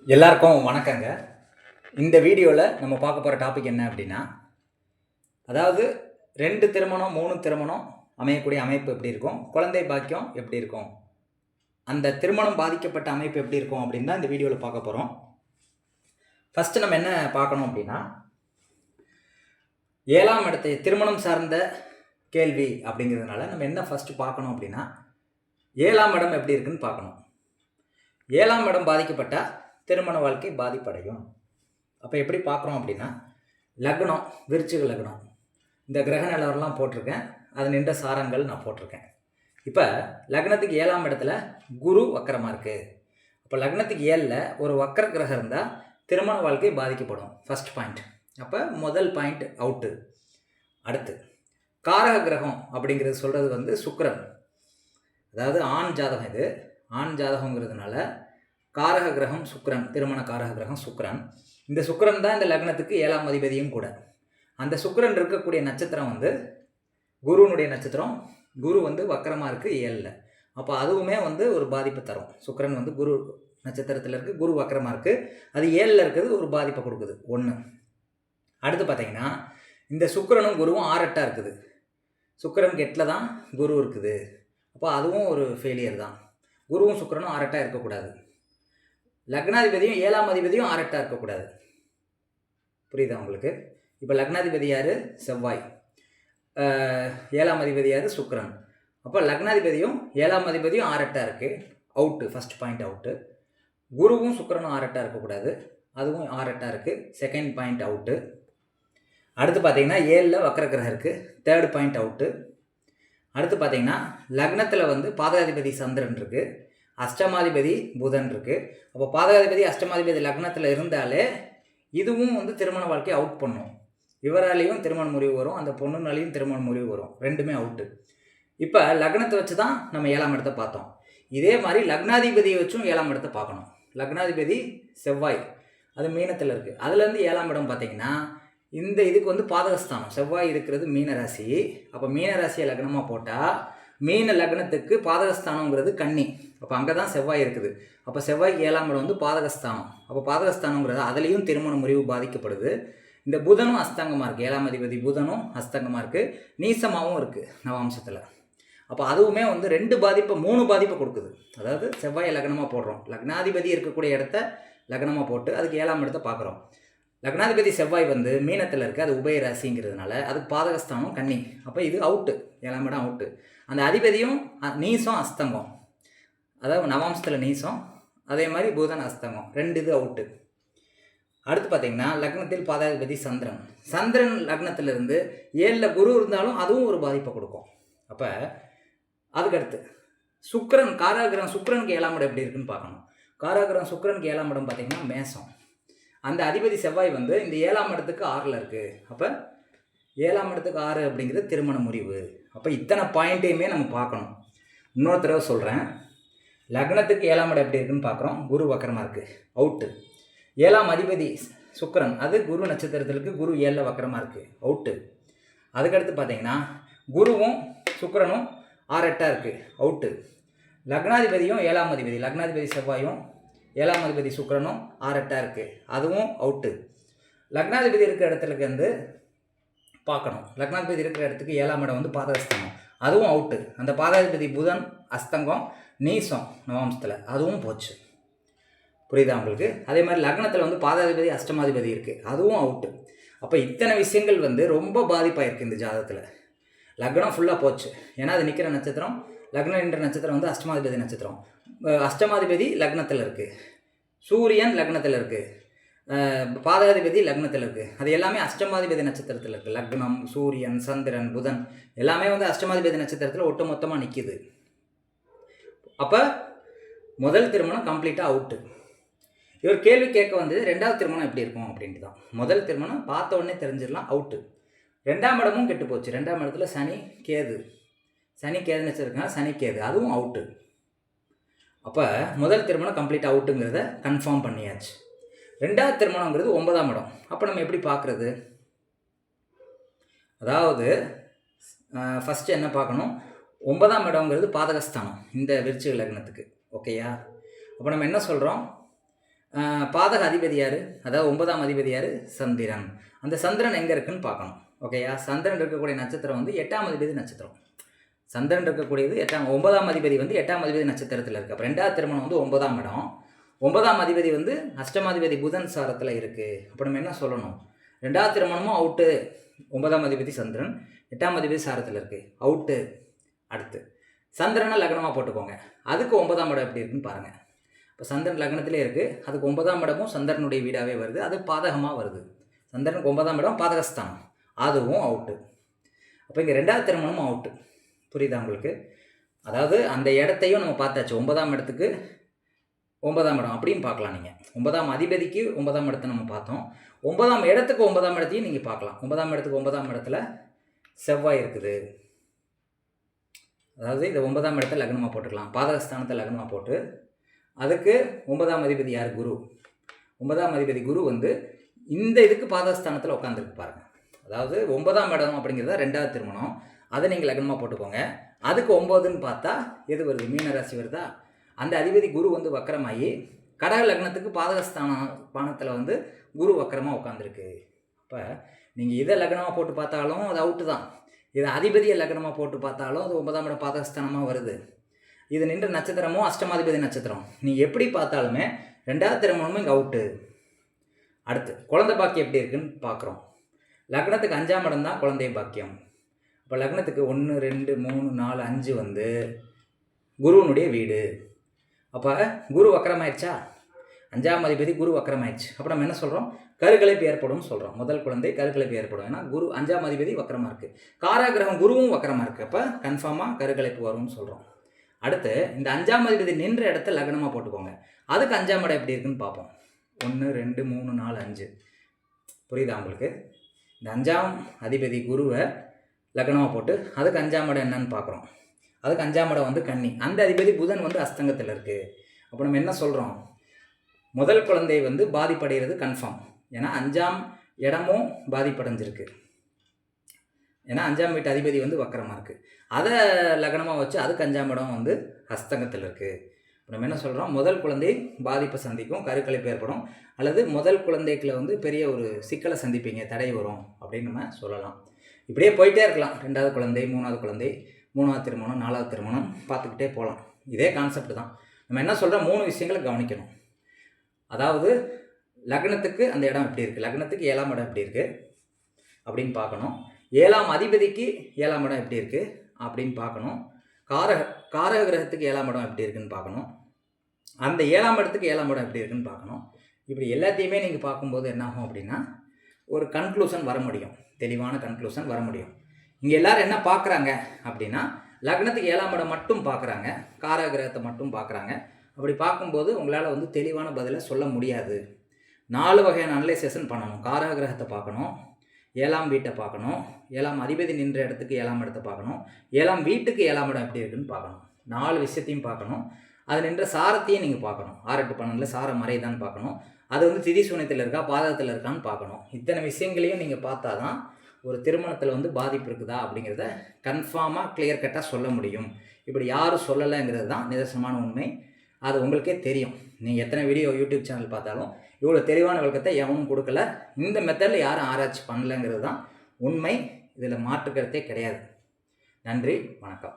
எல்லாருக்கும் வணக்கங்க. இந்த வீடியோவில் நம்ம பார்க்க போகிற டாபிக் என்ன அப்படின்னா, அதாவது 2 திருமணம் 3 திருமணம் அமையக்கூடிய அமைப்பு எப்படி இருக்கும், குழந்தை பாக்கியம் எப்படி இருக்கும், அந்த திருமணம் பாதிக்கப்பட்ட அமைப்பு எப்படி இருக்கும் அப்படின்னு தான் இந்த வீடியோவில் பார்க்க போகிறோம். ஃபஸ்ட்டு நம்ம என்ன பார்க்கணும் அப்படின்னா, 7ஆம் இடத்தை திருமணம் சார்ந்த கேள்வி அப்படிங்கிறதுனால நம்ம என்ன ஃபஸ்ட்டு பார்க்கணும் அப்படின்னா, 7ஆம் இடம் எப்படி இருக்குன்னு பார்க்கணும். 7ஆம் இடம் பாதிக்கப்பட்டால் திருமண வாழ்க்கை பாதிப்படையும். அப்போ எப்படி பார்க்குறோம் அப்படின்னா, லக்னம் விருச்சிக லக்னம், இந்த கிரக நிலவரம்லாம் போட்டிருக்கேன், அது நின்ற சாரங்கள் நான் போட்டிருக்கேன். இப்போ லக்னத்துக்கு 7ஆம் இடத்துல குரு வக்கரமாக இருக்குது. அப்போ லக்னத்துக்கு 7ல் ஒரு வக்கர கிரகம் இருந்தால் திருமண வாழ்க்கை பாதிக்கப்படும். First point. அப்போ முதல் பாயிண்ட் அவுட்டு. அடுத்து காரக கிரகம் அப்படிங்கிறது சொல்கிறது சுக்கிரன், அதாவது ஆண் ஜாதகம். இது ஆண் ஜாதகங்கிறதுனால காரக கிரகம் சுக்கிரன், திருமண காரக கிரகம் சுக்கிரன். இந்த சுக்கிரன் தான் இந்த லக்னத்துக்கு 7ஆம் அதிபதியும் கூட. அந்த சுக்கிரன் இருக்கக்கூடிய நட்சத்திரம் குருனுடைய நட்சத்திரம். குரு வக்கரமாக இருக்குது 7ல். அப்போ அதுவுமே ஒரு பாதிப்பை தரும். சுக்கிரன் குரு நட்சத்திரத்தில் இருக்குது, குரு வக்கரமாக இருக்குது, அது 7ல் இருக்கிறது ஒரு பாதிப்பை கொடுக்குது. ஒன்று. அடுத்து பார்த்தீங்கன்னா, இந்த சுக்கிரனும் குருவும் 6-8 இருக்குது. சுக்கிரனுக்கு 8ல் தான் குரு இருக்குது. அப்போ அதுவும் ஒரு ஃபெயிலியர் தான். குருவும் சுக்கிரனும் 6-8 இருக்கக்கூடாது. லக்னாதிபதியும் 7ஆம் அதிபதியும் 6-8 இருக்கக்கூடாது. புரியுதா உங்களுக்கு? இப்போ லக்னாதிபதி யார்? செவ்வாய். 7ஆம் அதிபதி யார்? சுக்கிரன். அப்போ லக்னாதிபதியும் 7ஆம் அதிபதியும் 6-8 இருக்குது. அவுட்டு. First point out. குருவும் சுக்கிரனும் 6-8 இருக்கக்கூடாது, அதுவும் 6-8 இருக்குது. Second point out. அடுத்து பார்த்தீங்கன்னா 7ல் வக்கர கிரகம் இருக்குது. Third point out. அடுத்து பார்த்தீங்கன்னா லக்னத்தில் பாதகாதிபதி சந்திரன் இருக்குது, அஷ்டமாதிபதி புதன் இருக்குது. அப்போ பாதகாதிபதி அஷ்டமாதிபதி லக்னத்தில் இருந்தாலே இதுவும் திருமண வாழ்க்கையை அவுட் பண்ணும். இவராலையும் திருமண முறிவு வரும், அந்த பொண்ணுனாலையும் திருமண முறிவு வரும். ரெண்டுமே அவுட்டு. இப்போ லக்னத்தை வச்சு தான் நம்ம 7ஆம் இடத்தை பார்த்தோம். இதே மாதிரி லக்னாதிபதியை வச்சும் 7ஆம் இடத்தை பார்க்கணும். லக்னாதிபதி செவ்வாய், அது மீனத்தில் இருக்குது. அதுலேருந்து 7ஆம் இடம் பார்த்தீங்கன்னா இந்த இதுக்கு பாதகஸ்தானம். செவ்வாய் இருக்கிறது மீன ராசி. அப்போ மீன ராசியை லக்னமாக போட்டால் மீன லக்னத்துக்கு பாதகஸ்தானங்கிறது கன்னி. அப்போ அங்கே தான் செவ்வாய் இருக்குது. அப்போ செவ்வாய்க்கு 7ஆம் இடம் பாதகஸ்தானம். அப்போ பாதகஸ்தானங்கிறது அதுலேயும் திருமண முறிவு பாதிக்கப்படுது. இந்த புதனும் அஸ்தங்கமாக இருக்குது. 7ஆம் அதிபதி புதனும் அஸ்தங்கமாக இருக்குது, நீசமாகவும் இருக்குது நவாம்சத்தில். அப்போ அதுவுமே 2 பாதிப்பை 3 பாதிப்பை கொடுக்குது. அதாவது செவ்வாயை லக்னமாக போடுறோம், லக்னாதிபதி இருக்கக்கூடிய இடத்த லக்னமாக போட்டு அதுக்கு 7ஆம் இடத்தை பார்க்குறோம். லக்னாதிபதி செவ்வாய் மீனத்தில் இருக்குது, அது உபய ராசிங்கிறதுனால அதுக்கு பாதகஸ்தானம் கன்னி. அப்போ இது அவுட்டு, 7ஆம் இடம் அவுட்டு. அந்த அதிபதியும் நீசம் அஸ்தங்கம், அதாவது நவாம்சத்தில் நீசம், அதே மாதிரி புதன் அஸ்தங்கம், 2 இது அவுட்டு. அடுத்து பார்த்தீங்கன்னா லக்னத்தில் பாதகாதிபதி சந்திரன். சந்திரன் லக்னத்திலிருந்து 7ல் குரு இருந்தாலும் அதுவும் ஒரு பாதிப்பை கொடுக்கும். அப்போ அதுக்கடுத்து சுக்கிரன், காராகிரகம் சுக்கிரனுக்கு 7ஆம் இடம் எப்படி இருக்குன்னு பார்க்கணும். காராகிரகம் சுக்கிரனுக்கு 7ஆம் இடம் பார்த்தீங்கன்னா மேசம். அந்த அதிபதி செவ்வாய் இந்த 7ஆம் இடத்துக்கு 6ல் இருக்குது. அப்போ 7ஆம் இடத்துக்கு 6 அப்படிங்கிறது திருமண முறிவு. அப்போ இத்தனை பாயிண்ட்டையுமே நம்ம பார்க்கணும். இன்னொரு தடவை சொல்கிறேன், லக்னத்துக்கு 7ஆம் இடம் எப்படி இருக்குன்னு பார்க்குறோம். குரு வக்கரமாக இருக்குது, அவுட்டு. 7ஆம் அதிபதி சுக்கிரன், அது குரு நட்சத்திரத்திற்கு குரு 7ல் வக்கரமாக இருக்குது, அவுட்டு. அதுக்கடுத்து பார்த்தீங்கன்னா குருவும் சுக்கிரனும் 6-8 இருக்குது, அவுட்டு. லக்னாதிபதியும் 7ஆம் அதிபதி, லக்னாதிபதி செவ்வாயும் 7ஆம் அதிபதி சுக்கிரனும் 6-8 இருக்குது, அதுவும் அவுட்டு. லக்னாதிபதி இருக்கிற இடத்துக்கு பார்க்கணும். லக்னாதிபதி இருக்கிற இடத்துக்கு 7ஆம் இடம் பாதகஸ்தானம், அதுவும் அவுட்டு. அந்த பாதகாதிபதி புதன் அஸ்தங்கம் நீசம் நவாம்சத்தில், அதுவும் போச்சு. புரியுதா உங்களுக்கு? அதே மாதிரி லக்னத்தில் பாதகாதிபதி அஷ்டமாதிபதி இருக்குது, அதுவும் அவுட்டு. அப்போ இத்தனை விஷயங்கள் ரொம்ப பாதிப்பாயிருக்கு இந்த ஜாதகத்தில். லக்னம் ஃபுல்லாக போச்சு. ஏன்னா அது நிற்கிற நட்சத்திரம், லக்னம் என்ற நட்சத்திரம் அஷ்டமாதிபதி நட்சத்திரம். அஷ்டமாதிபதி லக்னத்தில் இருக்குது, சூரியன் லக்னத்தில் இருக்குது, பாதகாதிபதி லக்னத்தில் இருக்குது. அது எல்லாமே அஷ்டமாதிபதி நட்சத்திரத்தில் இருக்குது. லக்னம், சூரியன், சந்திரன், புதன் எல்லாமே அஷ்டமாதிபதி நட்சத்திரத்தில் ஒட்டு மொத்தமாக நிற்கிது. அப்போ முதல் திருமணம் கம்ப்ளீட்டாக அவுட்டு. இவர் கேள்வி கேட்க வந்தது 2வது திருமணம் எப்படி இருக்கும் அப்படின்ட்டு தான். முதல் திருமணம் பார்த்த உடனே தெரிஞ்சிடலாம், அவுட்டு. 2ஆம் இடமும் கெட்டு போச்சு. 2ஆம் இடத்துல சனி கேது வச்சுருக்காங்க, சனி கேது, அதுவும் அவுட்டு. அப்போ முதல் திருமணம் கம்ப்ளீட் அவுட்டுங்கிறத கன்ஃபார்ம் பண்ணியாச்சு. 2வது திருமணங்கிறது 9ஆம் இடம். அப்போ நம்ம எப்படி பார்க்குறது? அதாவது ஃபஸ்ட்டு என்ன பார்க்கணும், 9ஆம் இடங்கிறது பாதகஸ்தானம் இந்த விருச்சிக லக்னத்துக்கு. ஓகேயா? அப்போ நம்ம என்ன சொல்கிறோம், பாதக அதிபதி யார், அதாவது 9ஆம் அதிபதி யார், சந்திரன். அந்த சந்திரன் எங்கே இருக்குன்னு பார்க்கணும். ஓகேயா? சந்திரன் இருக்கக்கூடிய நட்சத்திரம் வந்து 8ஆம் அதிபதி நட்சத்திரம். சந்திரன் இருக்கக்கூடியது 9ஆம் அதிபதி வந்து 8ஆம் அதிபதி நட்சத்திரத்தில் இருக்குது. அப்போ 2வது திருமணம் வந்து 9ஆம் இடம். 9ஆம் அதிபதி வந்து அஷ்டமாதிபதி புதன் சாரத்தில் இருக்குது. அப்போ நம்ம என்ன சொல்லணும், 2வது திருமணமும் அவுட்டு. 9ஆம் அதிபதி சந்திரன், 8ஆம் அதிபதி சாரத்தில் இருக்குது, அவுட்டு. அடுத்து சந்திரனை லக்னமாக போட்டுக்கோங்க. அதுக்கு 9ஆம் இடம் எப்படி இருக்குன்னு பாருங்கள். இப்போ சந்திரன் லக்னத்திலே இருக்குது, அதுக்கு 9ஆம் இடமும் சந்திரனுடைய வீடாகவே வருது, அது பாதகமாக வருது. சந்திரனுக்கு 9ஆம் இடம் பாதகஸ்தானம், அதுவும் அவுட்டு. அப்போ இங்கே 2வது திருமணமும் அவுட்டு. புரியுதா உங்களுக்கு? அதாவது அந்த இடத்தையும் நம்ம பார்த்தாச்சு. 9ஆம் இடத்துக்கு 9ஆம் இடம் அப்படின்னு பார்க்கலாம். நீங்கள் 9ஆம் அதிபதிக்கு 9ஆம் இடத்தை நம்ம பார்த்தோம். 9ஆம் இடத்துக்கு 9ஆம் இடத்தையும் நீங்கள் பார்க்கலாம். 9ஆம் இடத்துக்கு 9ஆம் இடத்துல செவ்வாய் இருக்குது. அதாவது இந்த 9ஆம் இடத்தை லக்னமாக போட்டுக்கலாம், பாதகஸ்தானத்தை லக்னமாக போட்டு அதுக்கு 9ஆம் அதிபதி யார், குரு. 9ஆம் அதிபதி குரு வந்து இந்த இதுக்கு பாதகஸ்தானத்தில் உட்காந்துருக்கு பாருங்கள். அதாவது 9ஆம் இடம் அப்படிங்கிறத 2வது திருமணம், அதை நீங்கள் லக்னமாக போட்டுக்கோங்க. அதுக்கு 9ன்னு பார்த்தா எது வருது, மீனராசி வருதா. அந்த அதிபதி குரு வந்து வக்கரமாகி கடக லக்னத்துக்கு பாதகஸ்தானத்தில் வந்து குரு வக்கரமாக உட்காந்துருக்கு. அப்போ நீங்கள் இதை லக்னமாக போட்டு பார்த்தாலும் அது அவுட்டு தான். இதை அதிபதியை லக்னமாக போட்டு பார்த்தாலும் அது 9ஆம் இடம் பாதகஸ்தானமாக வருது. இது நின்ற நட்சத்திரமும் அஷ்டமாதிபதி நட்சத்திரம். நீங்கள் எப்படி பார்த்தாலுமே 2வது திருமணமும் இங்கே அவுட்டு. அடுத்து குழந்தை பாக்கியம் எப்படி இருக்குன்னு பார்க்குறோம். லக்னத்துக்கு 5ஆம் இடம் தான் குழந்தை பாக்கியம். இப்போ லக்னத்துக்கு 1, 2, 3, 4, 5 வந்து குருவனுடைய வீடு. அப்போ குரு வக்கரமாயிடுச்சா, 5ஆம் அதிபதி குரு வக்கரமாயிடுச்சு. அப்போ நம்ம என்ன சொல்கிறோம், கருக்கலைப்பு ஏற்படும் சொல்கிறோம். முதல் குழந்தை கருக்கலைப்பு ஏற்படும். ஏன்னா குரு 5ஆம் அதிபதி வக்கரமாக இருக்குது, காராகிரகம் குருவும் வக்கரமாக இருக்குது. அப்போ கன்ஃபார்மாக கருக்கலைப்பு வரும்னு சொல்கிறோம். அடுத்து இந்த 5ஆம் அதிபதி நின்ற இடத்த லக்னமாக போட்டுக்கோங்க. அதுக்கு 5ஆம் இடம் எப்படி இருக்குன்னு பார்ப்போம். 1, 2, 3, 4, 5. புரியுதா உங்களுக்கு? இந்த 5ஆம் அதிபதி குருவை லக்னமாக போட்டு அதுக்கு 5ஆம் இடம் என்னன்னு பார்க்குறோம். அதுக்கு 5ஆம் இடம் வந்து கன்னி. அந்த அதிபதி புதன் வந்து அஸ்தங்கத்தில் இருக்குது. அப்போ நம்ம என்ன சொல்கிறோம், முதல் குழந்தை வந்து பாதிப்படைகிறது கன்ஃபார்ம். ஏன்னா 5ஆம் இடமும் பாதிப்படைஞ்சிருக்கு. ஏன்னா 5ஆம் வீட்டு அதிபதி வந்து வக்கரமாக இருக்குது. அதை லக்னமாக வச்சு அதுக்கு 5ஆம் இடம் வந்து ஹஸ்தங்கத்தில் இருக்குது. இப்போ நம்ம என்ன சொல்கிறோம், முதல் குழந்தை பாதிப்பை சந்திக்கும், கருக்கலைப்பு ஏற்படும், அல்லது முதல் குழந்தைக்குள்ள வந்து பெரிய ஒரு சிக்கலை சந்திப்பீங்க, தடை வரும் அப்படின்னு நம்ம சொல்லலாம். இப்படியே போயிட்டே இருக்கலாம். 2வது குழந்தை, 3வது குழந்தை, 3வது திருமணம், 4வது திருமணம் பார்த்துக்கிட்டே போகலாம். இதே கான்செப்ட் தான். நம்ம என்ன சொல்கிறோம், 3 விஷயங்களை கவனிக்கணும். அதாவது லக்னத்துக்கு அந்த இடம் எப்படி இருக்குது, லக்னத்துக்கு 7ஆம் இடம் எப்படி இருக்குது அப்படின்னு பார்க்கணும். 7ஆம் அதிபதிக்கு 7ஆம் இடம் எப்படி இருக்குது அப்படின்னு பார்க்கணும். காரக கிரகத்துக்கு 7ஆம் இடம் எப்படி இருக்குன்னு பார்க்கணும். அந்த 7ஆம் இடத்துக்கு 7ஆம் இடம் எப்படி இருக்குன்னு பார்க்கணும். இப்படி எல்லாத்தையுமே நீங்கள் பார்க்கும்போது என்னாகும் அப்படின்னா ஒரு கன்க்ளூஷன் வர முடியும், தெளிவான கன்க்ளூஷன் வர முடியும். இங்கே எல்லோரும் என்ன பார்க்குறாங்க அப்படின்னா லக்னத்துக்கு 7ஆம் இடம் மட்டும் பார்க்குறாங்க, காரக கிரகத்தை மட்டும் பார்க்குறாங்க. அப்படி பார்க்கும்போது உங்களால் வந்து தெளிவான பதிலை சொல்ல முடியாது. 4 வகையான அனலைசேஷன் பண்ணணும். காரக கிரகத்தை பார்க்கணும், 7ஆம் வீட்டை பார்க்கணும், 7ஆம் அதிபதி நின்ற இடத்துக்கு 7ஆம் இடத்தை பார்க்கணும், 7ஆம் வீட்டுக்கு 7ஆம் இடம் எப்படி இருக்குன்னு பார்க்கணும். 4 விஷயத்தையும் பார்க்கணும். அது நின்ற சாரத்தையும் நீங்கள் பார்க்கணும். 6, 8, 12 சார மறைதான்னு பார்க்கணும். அது வந்து திதி சூன்யத்தில் இருக்கா பாதகத்தில் இருக்கான்னு பார்க்கணும். இத்தனை விஷயங்களையும் நீங்கள் பார்த்தா தான் ஒரு திருமணத்தில் வந்து பாதிப்பு இருக்குதா அப்படிங்கிறத கன்ஃபார்மாக கிளியர் கட்டாக சொல்ல முடியும். இப்படி யாரும் சொல்லலைங்கிறது தான் நிதர்சனமான உண்மை. அது உங்களுக்கே தெரியும். நீங்கள் எத்தனை வீடியோ யூடியூப் சேனல் பார்த்தாலும் இவ்வளோ தெளிவான விளக்கத்தை எவனும் கொடுக்கல. இந்த மெத்தடில் யாரும் ஆராய்ச்சி பண்ணலைங்கிறது தான் உண்மை. இதில் மாற்றுக்கருத்தே கிடையாது. நன்றி, வணக்கம்.